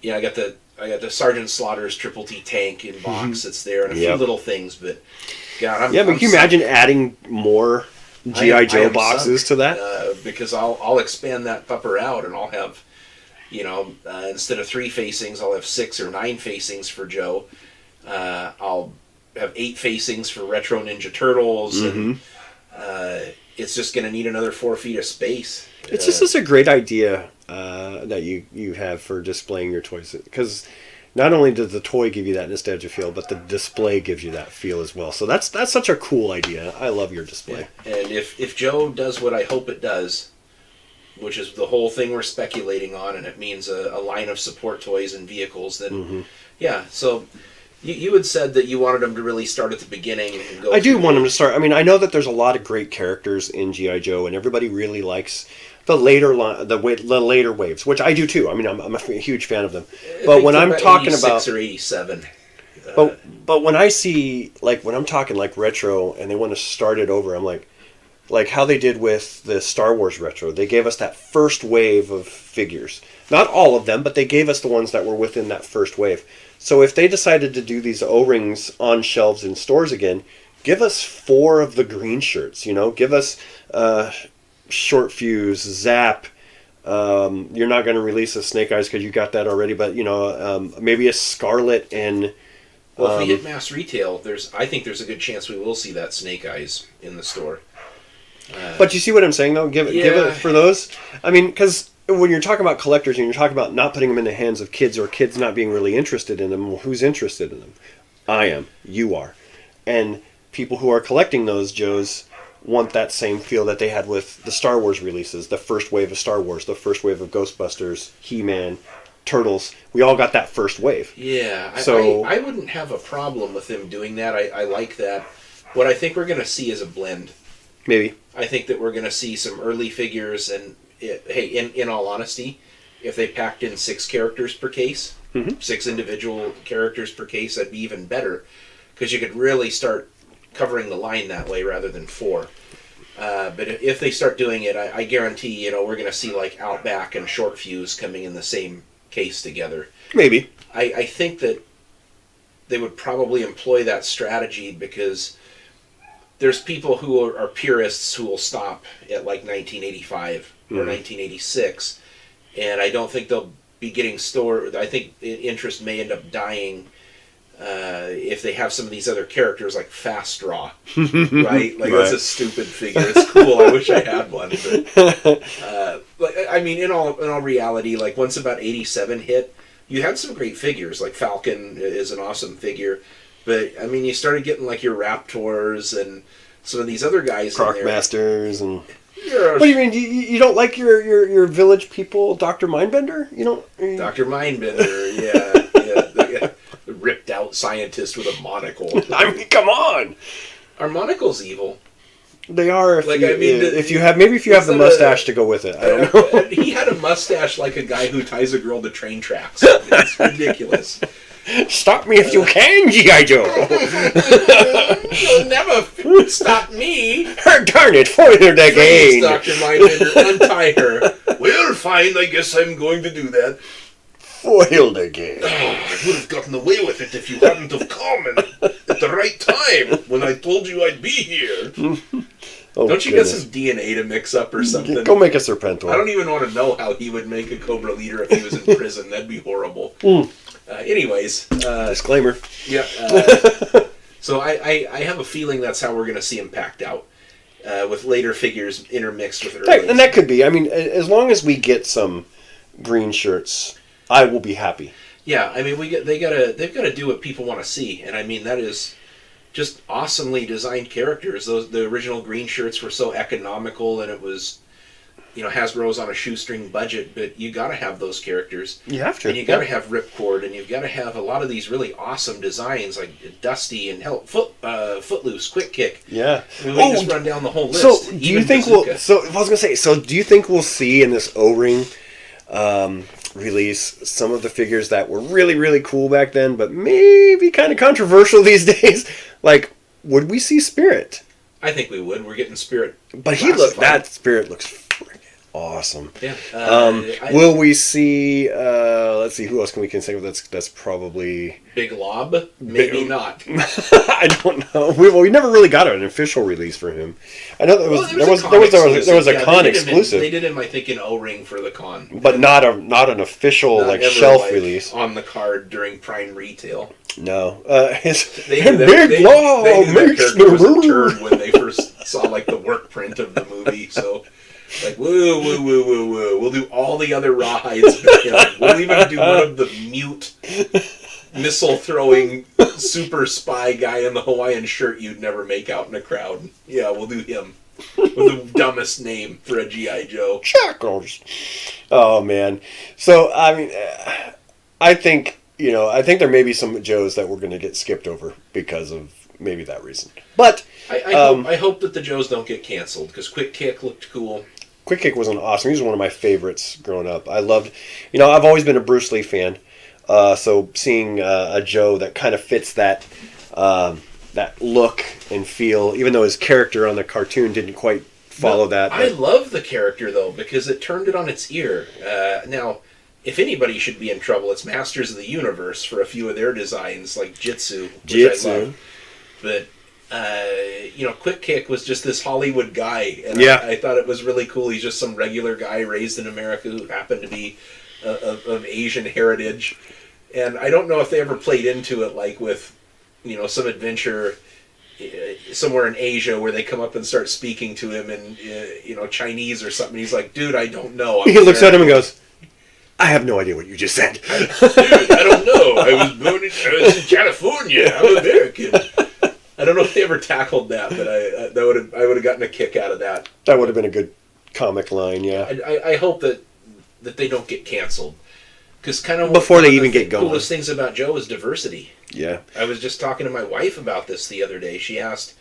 I got the Sergeant Slaughter's Triple T tank in box that's there, and a few little things. But God, but can you imagine adding more G.I. Joe boxes to that? Because I'll expand that pupper out, and I'll have instead of 3 facings, I'll have 6 or 9 facings for Joe. I'll have 8 facings for Retro Ninja Turtles, and it's just going to need another 4 feet of space. It's just a great idea that you have for displaying your toys, because not only does the toy give you that nostalgia feel, but the display gives you that feel as well. So that's such a cool idea. I love your display. Yeah. And if Joe does what I hope it does, which is the whole thing we're speculating on, and it means a line of support toys and vehicles, then so you had said that you wanted them to really start at the beginning and go. I do want them to start. I mean, I know that there's a lot of great characters in G.I. Joe, and everybody really likes the later later waves, which I do too. I mean, I'm a huge fan of them. But when I'm talking about 86 or 87, but when I see when I'm talking retro and they want to start it over, I'm like how they did with the Star Wars retro. They gave us that first wave of figures. Not all of them, but they gave us the ones that were within that first wave. So if they decided to do these O-rings on shelves in stores again, give us 4 of the green shirts, give us Short Fuse, Zap. You're not going to release a Snake Eyes because you got that already, but maybe a Scarlet and... Well, if we hit mass retail, I think there's a good chance we will see that Snake Eyes in the store. But you see what I'm saying, though? Give it for those. I mean, because when you're talking about collectors and you're talking about not putting them in the hands of kids, or kids not being really interested in them, well, who's interested in them? I am. You are. And people who are collecting those Joes want that same feel that they had with the Star Wars releases, the first wave of Star Wars, the first wave of Ghostbusters, He-Man, Turtles. We all got that first wave. Yeah. So I wouldn't have a problem with them doing that. I like that. What I think we're going to see is a blend. Maybe. I think that we're going to see some early figures, and in all honesty, if they packed in 6 characters per case, 6 individual characters per case, that'd be even better, because you could really start covering the line that way rather than 4. But if they start doing it, I guarantee, we're going to see like Outback and Short Fuse coming in the same case together. Maybe. I think that they would probably employ that strategy because there's people who are purists who will stop at like 1985 or 1986, and I don't think they'll be getting stored. I think interest may end up dying if they have some of these other characters like Fast Draw, right? Like that's a stupid figure. It's cool. I wish I had one. But I mean, in all reality, like once about 87 hit, you had some great figures. Like Falcon is an awesome figure, but I mean, you started getting like your Raptors and some of these other guys, Croc Masters, and yeah. What do you mean? You don't like your village people, Dr. Mindbender? You don't? Dr. Mindbender, yeah, the ripped out scientist with a monocle. I mean, come on. Are monocles evil? They are. If you have the mustache to go with it. I don't know. He had a mustache like a guy who ties a girl to train tracks. It's ridiculous. Stop me if you can, G.I. Joe. You'll never stop me. Darn it, foil it again. Dr. Mindbender, untie her. Well, fine, I guess I'm going to do that. Foiled again. Oh, I would have gotten away with it if you hadn't have come at the right time when I told you I'd be here. Don't you get some DNA to mix up or something? Go make a Serpentor. I don't even want to know how he would make a Cobra leader if he was in prison. That'd be horrible. Anyways. Disclaimer. Yeah. So I have a feeling that's how we're going to see him packed out. With later figures intermixed with early. And that could be. I mean, as long as we get some green shirts, I will be happy. Yeah, I mean, they've got to do what people want to see, and I mean that is just awesomely designed characters. The original green shirts were so economical, and it was, Hasbro's on a shoestring budget, but you got to have those characters. You have to, and you got to have Ripcord, and you've got to have a lot of these really awesome designs like Dusty and Footloose, Quick Kick. Yeah, I mean, we can just run down the whole list. So do you think Bazooka. do you think we'll see in this O-Ring release some of the figures that were really, really cool back then, but maybe kind of controversial these days? Like, would we see Spirit? I think we would. We're getting Spirit. But that Spirit looks freaking awesome. Yeah. Will we see? Let's see. Who else can we think of? That's probably Big Lob. Maybe not. I don't know. We never really got an official release for him. I know there was a con exclusive. They did him, I think, in O-Ring for the con, but not an official shelf release on the card during Prime Retail. No, Big Lob makes the turd when they first saw like the work print of the movie. So. Like, woo, woo, woo, woo, woo. We'll do all the other rawhides but him. We'll even do one of the mute, missile-throwing, super spy guy in the Hawaiian shirt you'd never make out in a crowd. Yeah, we'll do him. With the dumbest name for a G.I. Joe. Shackles. Oh, man. So, I mean, I think there may be some Joes that we're going to get skipped over because of maybe that reason. But I hope that the Joes don't get canceled, because Quick Kick looked cool. Quick Kick was awesome. He was one of my favorites growing up. I loved, I've always been a Bruce Lee fan. So seeing a Joe that kind of fits that look and feel, even though his character on the cartoon didn't quite follow that. I love the character, though, because it turned it on its ear. Now, if anybody should be in trouble, it's Masters of the Universe for a few of their designs, like Jitsu, which I love. But Quick Kick was just this Hollywood guy, and I thought it was really cool. He's just some regular guy raised in America who happened to be of Asian heritage, and I don't know if they ever played into it, like with some adventure somewhere in Asia where they come up and start speaking to him in Chinese or something. He's like, dude, I don't know. He looks at him and goes, I have no idea what you just said. Dude, I don't know. I was in California. I'm American. I don't know if they ever tackled that, but I would have gotten a kick out of that. That would have been a good comic line, yeah. I hope that they don't get canceled, because kind of before they even get going. The coolest things about Joe is diversity. Yeah. I was just talking to my wife about this the other day. She asked,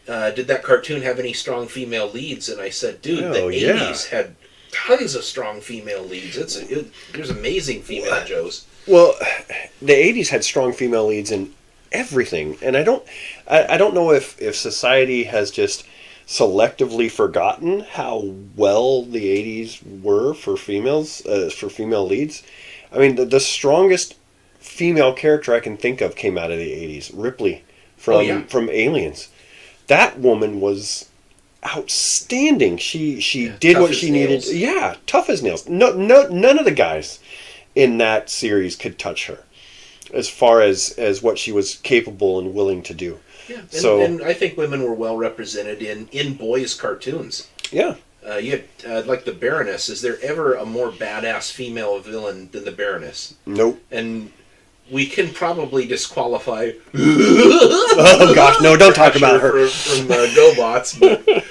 "Did that cartoon have any strong female leads?" And I said, "Dude, the '80s had tons of strong female leads. There's amazing female Joes." Well, the '80s had strong female leads in everything, and I don't know if society has just selectively forgotten how well the 80s were for females, for female leads. I mean, the strongest female character I can think of came out of the 80s. Ripley from Aliens. That woman was outstanding. She did what she needed. Yeah, tough as nails. None of the guys in that series could touch her as far as what she was capable and willing to do. Yeah, and I think women were well represented in boys' cartoons. Yeah. You had, like the Baroness. Is there ever a more badass female villain than the Baroness? Nope. And we can probably disqualify... Oh, gosh, no, don't talk about her. From GoBots, but...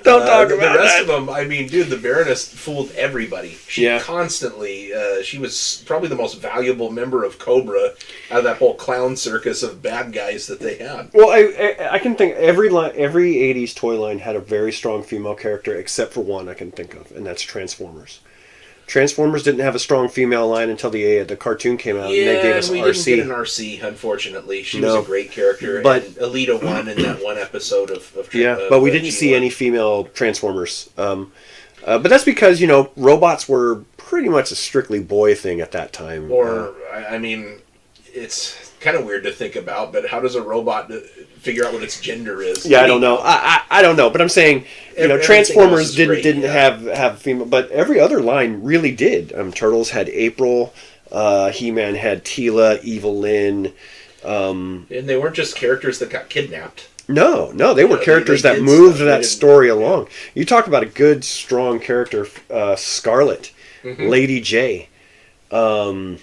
Don't talk about the rest that. of them. I mean, dude, the Baroness fooled everybody. She constantly. She was probably the most valuable member of Cobra out of that whole clown circus of bad guys that they had. Well, I can think every '80s toy line had a very strong female character, except for one I can think of, and that's Transformers. Transformers didn't have a strong female line until the cartoon came out, and they gave us we RC. didn't get an RC, unfortunately. She was a great character, but and Alita won in that one episode of but we didn't see any female Transformers. But that's because, robots were pretty much a strictly boy thing at that time. I mean, it's kind of weird to think about, but how does a robot figure out what its gender is? Yeah, I don't know. I don't know, but I'm saying, Transformers didn't have female, but every other line really did. Turtles had April, He-Man had Teela, Evil Lynn. And they weren't just characters that got kidnapped. No, they were characters that moved that story along. You talk about a good, strong character, Scarlet, Lady J, Covergirl.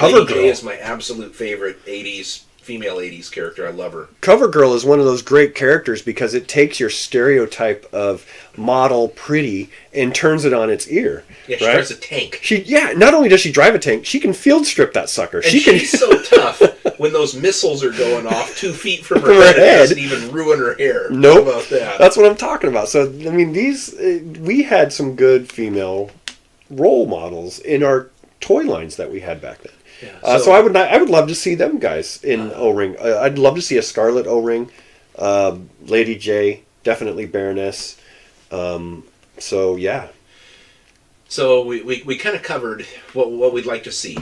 Lady J is my absolute favorite female 80s character. I love her. Covergirl is one of those great characters because it takes your stereotype of model pretty and turns it on its ear. Yeah, she drives a tank. Not only does she drive a tank, she can field strip that sucker. And she's so tough when those missiles are going off 2 feet from her head. It doesn't even ruin her hair. Nope. How about that? That's what I'm talking about. So, I mean, we had some good female role models in our toy lines that we had back then. Yeah, so I would love to see them guys in O-Ring. I'd love to see a Scarlet O-Ring, Lady J, definitely Baroness. So yeah. So we kind of covered what we'd like to see.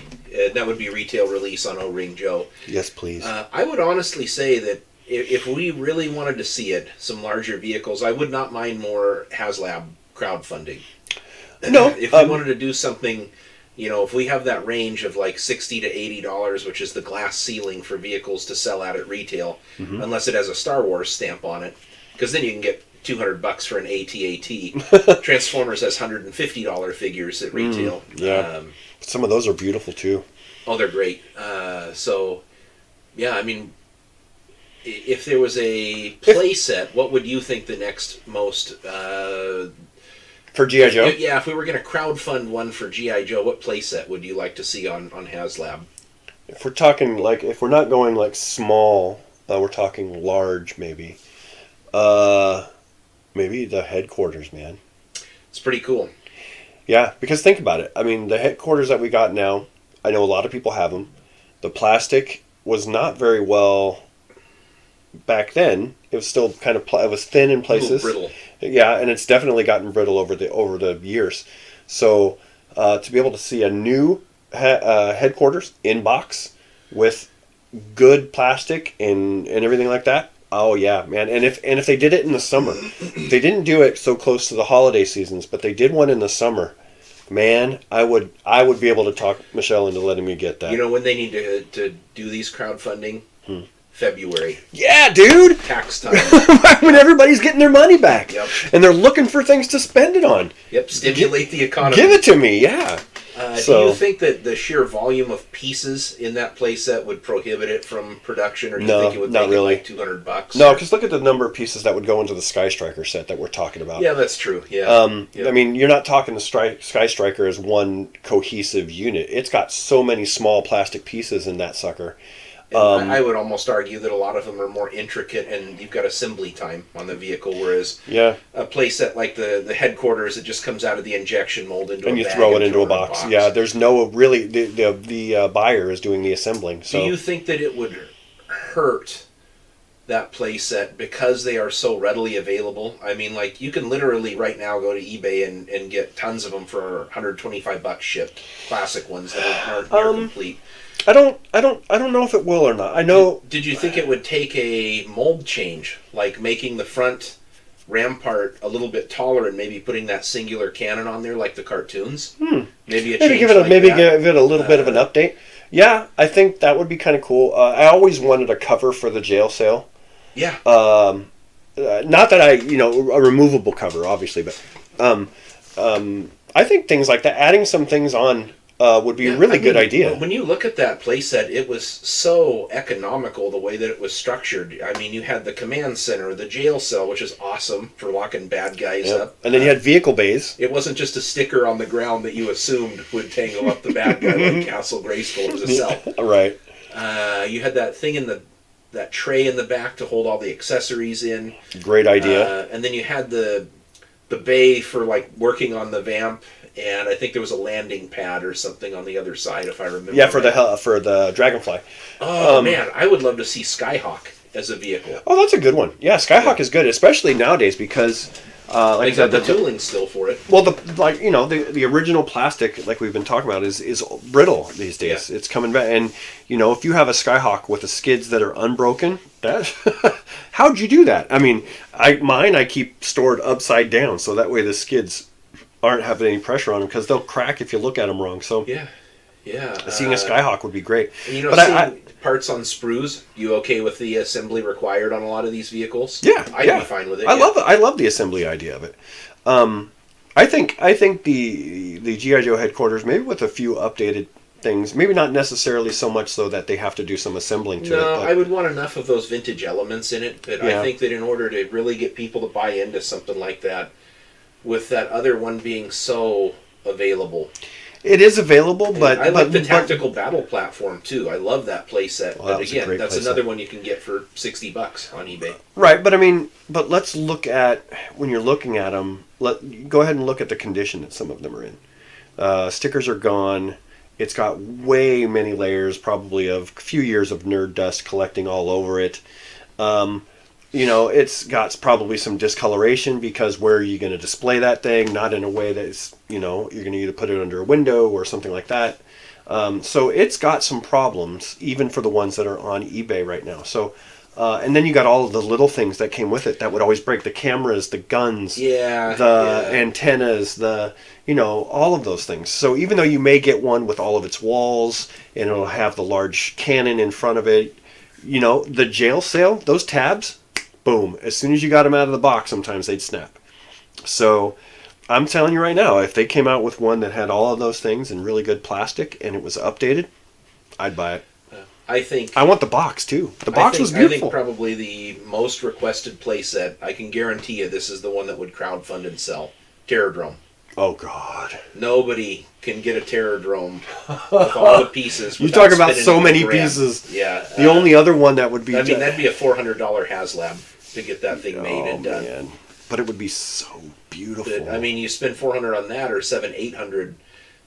That would be retail release on O-Ring Joe. Yes, please. I would honestly say that if we really wanted to see it, some larger vehicles, I would not mind more HasLab crowdfunding. No, if we wanted to do something. If we have that range of like $60 to $80, which is the glass ceiling for vehicles to sell out at retail, unless it has a Star Wars stamp on it, because then you can get $200 for an AT-AT. Transformers has $150 figures at retail. Some of those are beautiful too. Oh, they're great. I mean, if there was a play set, what would you think the next most... For G.I. Joe? Yeah, if we were going to crowdfund one for G.I. Joe, what playset would you like to see on HasLab? If we're talking, if we're not going, small, we're talking large, maybe. Maybe the headquarters, man. It's pretty cool. Yeah, because think about it. I mean, the headquarters that we got now, I know a lot of people have them. The plastic was not very well... Back then, it was still kind of it was thin in places. A little brittle. Yeah, and it's definitely gotten brittle over the years. So to be able to see a new headquarters in box with good plastic and everything like that, oh yeah, man. And if they did it in the summer, they didn't do it so close to the holiday seasons, but they did one in the summer. Man, I would be able to talk Michelle into letting me get that. You know when they need to do these crowdfunding? February. Yeah, dude! Tax time. When everybody's getting their money back. Yep. And they're looking for things to spend it on. Yep, stimulate the economy. Give it to me, yeah. Do you think that the sheer volume of pieces in that playset would prohibit it from production, or do you think it would make really. it like $200? No, because look at the number of pieces that would go into the Sky Striker set that we're talking about. Yeah, that's true. Yeah. I mean, you're not talking the Sky Striker as one cohesive unit. It's got so many small plastic pieces in that sucker. I would almost argue that a lot of them are more intricate, and you've got assembly time on the vehicle, whereas a playset like the headquarters, it just comes out of the injection mold into a bag and you throw it into a box. Yeah, there's no really the buyer is doing the assembling. So do you think that it would hurt that playset because they are so readily available. I mean, like, you can literally right now go to eBay and get tons of them for $125 shipped. Classic ones that aren't near complete. I don't know if it will or not. I know. Did you think it would take a mold change, like making the front rampart a little bit taller and maybe putting that singular cannon on there like the cartoons? Maybe give it a little bit of an update. Yeah, I think that would be kind of cool. I always wanted a cover for the jail cell. Yeah. Not that a removable cover, obviously, but I think things like that, adding some things on, would be a really good idea. When you look at that playset, it was so economical the way that it was structured. I mean, you had the command center, the jail cell, which is awesome for locking bad guys up. And then you had vehicle bays. It wasn't just a sticker on the ground that you assumed would tangle up the bad guy like Castle Grayskull. It was a cell. Right. You had that thing that tray in the back to hold all the accessories in. Great idea. And then you had the bay for like working on the vamp. And I think there was a landing pad or something on the other side, if I remember. Yeah, for the Dragonfly. Oh man, I would love to see Skyhawk as a vehicle. Oh, that's a good one. Yeah, Skyhawk is good, especially nowadays because, like I said, the tooling still for it. Well, the original plastic, like we've been talking about, is brittle these days. Yeah. It's coming back, and if you have a Skyhawk with the skids that are unbroken, how'd you do that? I mean, I keep stored upside down, so that way the skids aren't having any pressure on them because they'll crack if you look at them wrong. So yeah. Seeing a Skyhawk would be great. But parts on sprues. You okay with the assembly required on a lot of these vehicles? Yeah, I'd be fine with it. I love the assembly idea of it. I think the G.I. Joe headquarters, maybe with a few updated things, maybe not necessarily so much so that they have to do some assembling to it. No, I would want enough of those vintage elements in it. But I think that in order to really get people to buy into something like that, with that other one being so available. It is available, but I like the tactical battle platform too. I love that playset. Well, but again, that's another one you can get for $60 on eBay. Right, but let's look at, when you're looking at them, go ahead and look at the condition that some of them are in. Stickers are gone. It's got way many layers, probably of a few years of nerd dust collecting all over it. It's got probably some discoloration because where are you going to display that thing? Not in a way that's, you're going to either put it under a window or something like that. So it's got some problems, even for the ones that are on eBay right now. So, and then you got all of the little things that came with it that would always break: the cameras, the guns, the antennas, all of those things. So even though you may get one with all of its walls and it'll have the large cannon in front of it, the jail cell, those tabs, boom, as soon as you got them out of the box, sometimes they'd snap. So I'm telling you right now, if they came out with one that had all of those things in really good plastic and it was updated, I'd buy it. I want the box too. The box was beautiful. I think probably the most requested playset, I can guarantee you this is the one that would crowdfund and sell. Terrordrome. Oh God! Nobody can get a Terrordrome with all the pieces. You talk about so many pieces. Yeah. The only other one that would be. That'd be a $400 HasLab to get that thing made and done. Man. But it would be so beautiful. You spend $400 on that, or $700-800,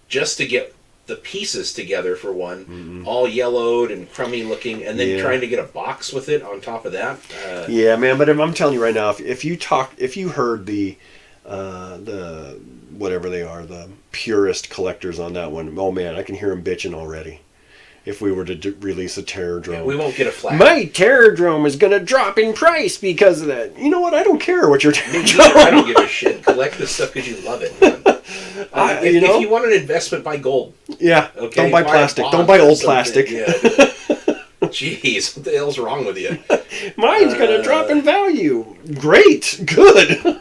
just to get the pieces together for one, all yellowed and crummy looking, and then trying to get a box with it on top of that. Yeah, man. But I'm telling you right now, if you heard the whatever they are, the purist collectors on that one, oh man, I can hear them bitching already. If we were to release a Terrordrome. Yeah, we won't get a flat. My Terrordrome is going to drop in price because of that. You know what? I don't care what your Terrordrome. I don't give a shit. Collect this stuff because you love it. If you want an investment, buy gold. Yeah. Okay? Don't buy plastic. Don't buy old plastic. Yeah. Jeez, what the hell's wrong with you? Mine's going to drop in value. Great. Good.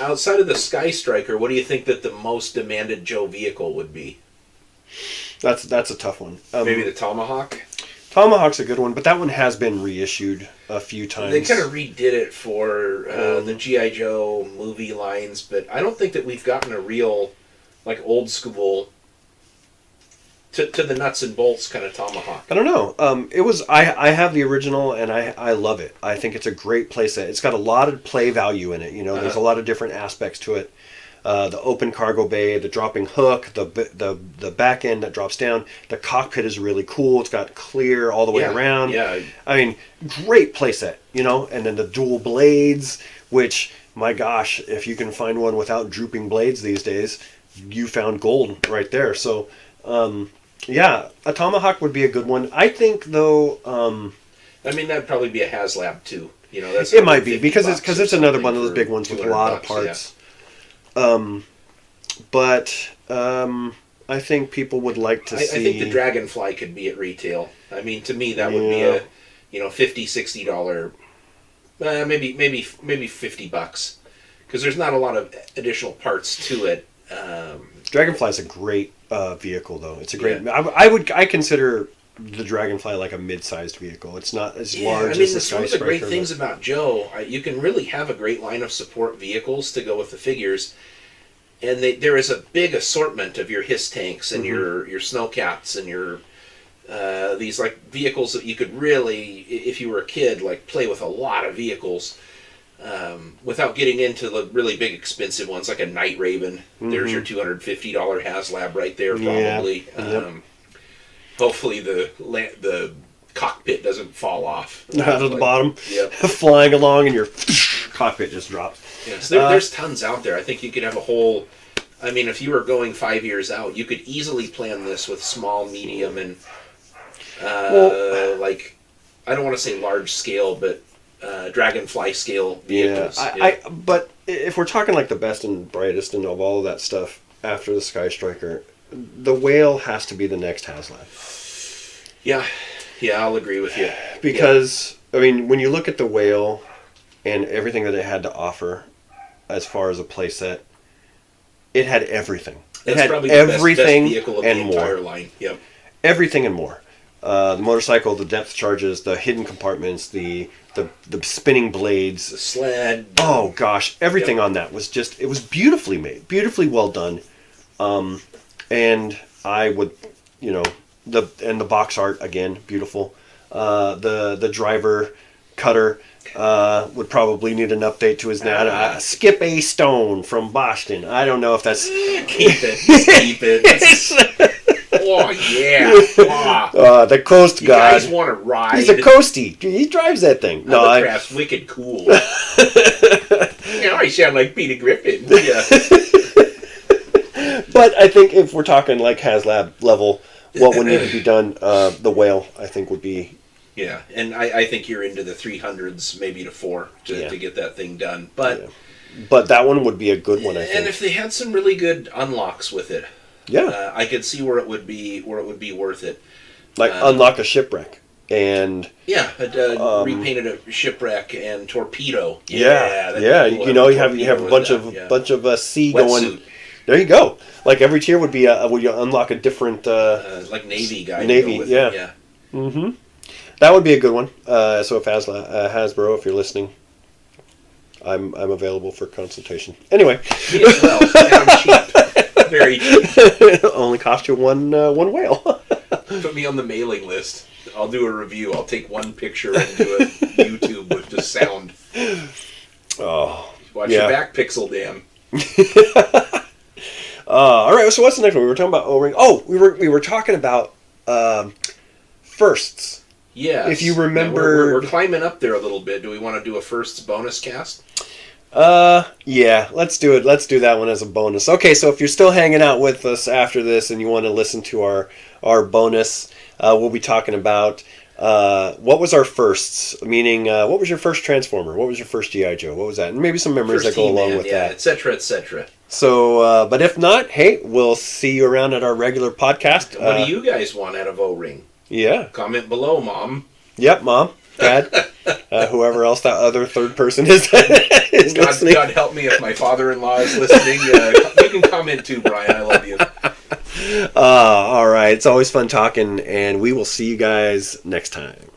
Outside of the Sky Striker, what do you think that the most demanded Joe vehicle would be? That's a tough one. Maybe the Tomahawk? Tomahawk's a good one, but that one has been reissued a few times. They kind of redid it for the G.I. Joe movie lines, but I don't think that we've gotten a real, old school, to the nuts and bolts kind of Tomahawk. I don't know. It was. I have the original, and I love it. I think it's a great playset. It's got a lot of play value in it. There's a lot of different aspects to it. the open cargo bay, the dropping hook, the back end that drops down. The cockpit is really cool. It's got clear all the way around. Yeah. I mean, great playset, and then the dual blades, which, my gosh, if you can find one without drooping blades these days, you found gold right there. So, a Tomahawk would be a good one. I think, though... I mean, that'd probably be a HasLab, too. That's it might be, because it's another one of those big ones with a lot of parts. Yeah. But I think people would like to see... I think the Dragonfly could be at retail. I mean, to me, that would be a $50, $60, maybe $50, because there's not a lot of additional parts to it. Dragonfly is a great vehicle, though. It's a great... I consider the Dragonfly like a mid-sized vehicle. It's not as large as the Sky One of the Striker, great things about Joe, you can really have a great line of support vehicles to go with the figures, and there is a big assortment of your HISS tanks and your snowcats and your these like vehicles that you could really, if you were a kid, like play with a lot of vehicles without getting into the really big expensive ones like a Night Raven. There's your $250 HasLab right there, probably. Yep. Hopefully the cockpit doesn't fall off out of the bottom. Yep. Flying along and your cockpit just drops. Yeah, so there's tons out there. I think you could have a whole... I mean, if you were going 5 years out, you could easily plan this with small, medium, and like, I don't want to say large scale, but Dragonfly scale vehicles. But if we're talking like the best and brightest and of all of that stuff after the Sky Striker, the Whale has to be the next HasLab. Yeah, I'll agree with you. Because, I mean, when you look at the Whale and everything that it had to offer as far as a playset, it had everything. It had everything best vehicle of and the more. entire line. Yep. Everything and more. The motorcycle, the depth charges, the hidden compartments, the spinning blades. The sled. Oh, gosh. Everything on that was just... It was beautifully made. Beautifully well done. And I would, the box art, again, beautiful. The driver cutter would probably need an update to his name. Skip A. Stone from Boston. I don't know if that's... Keep it. Oh, yeah. The Coast God. You guys want to ride? He's a coastie. He drives that thing. Hovercraft's wicked cool. I sound like Peter Griffin. Yeah. But I think if we're talking like HasLab level, what would need to be done, the Whale, I think, would be... Yeah, and I think you're into the 300s, maybe to 4, to get that thing done. But that one would be a good one, I think. And if they had some really good unlocks with it, I could see where it would be worth it. Like unlock a shipwreck. And repainted a shipwreck and torpedo. Cool. You have a bunch of sea going. There you go. Like every tier would be would you unlock a different like Navy guy. Navy, yeah. Mm-hmm. That would be a good one. So if Hasbro, if you're listening, I'm available for consultation. Anyway, me as well. And I'm cheap, very cheap. Only cost you one whale. Put me on the mailing list. I'll do a review. I'll take one picture and do a YouTube with just sound. Oh, watch your back, Pixel Dan. All right. So what's the next one? We were talking about O-Ring. Oh, we were talking about firsts. Yeah. If you remember, we're climbing up there a little bit. Do we want to do a firsts bonus cast? Yeah. Let's do it. Let's do that one as a bonus. Okay. So if you're still hanging out with us after this and you want to listen to our bonus, we'll be talking about what was our firsts, meaning what was your first Transformer? What was your first G.I. Joe? What was that? And maybe some memories that go along with that. etc., etc. So, but if not, hey, we'll see you around at our regular podcast. What do you guys want out of O-Ring? Yeah. Comment below, Mom. Yep, Mom, Dad, whoever else that other third person is listening. God help me if my father-in-law is listening. You can comment too, Brian. I love you. All right. It's always fun talking, and we will see you guys next time.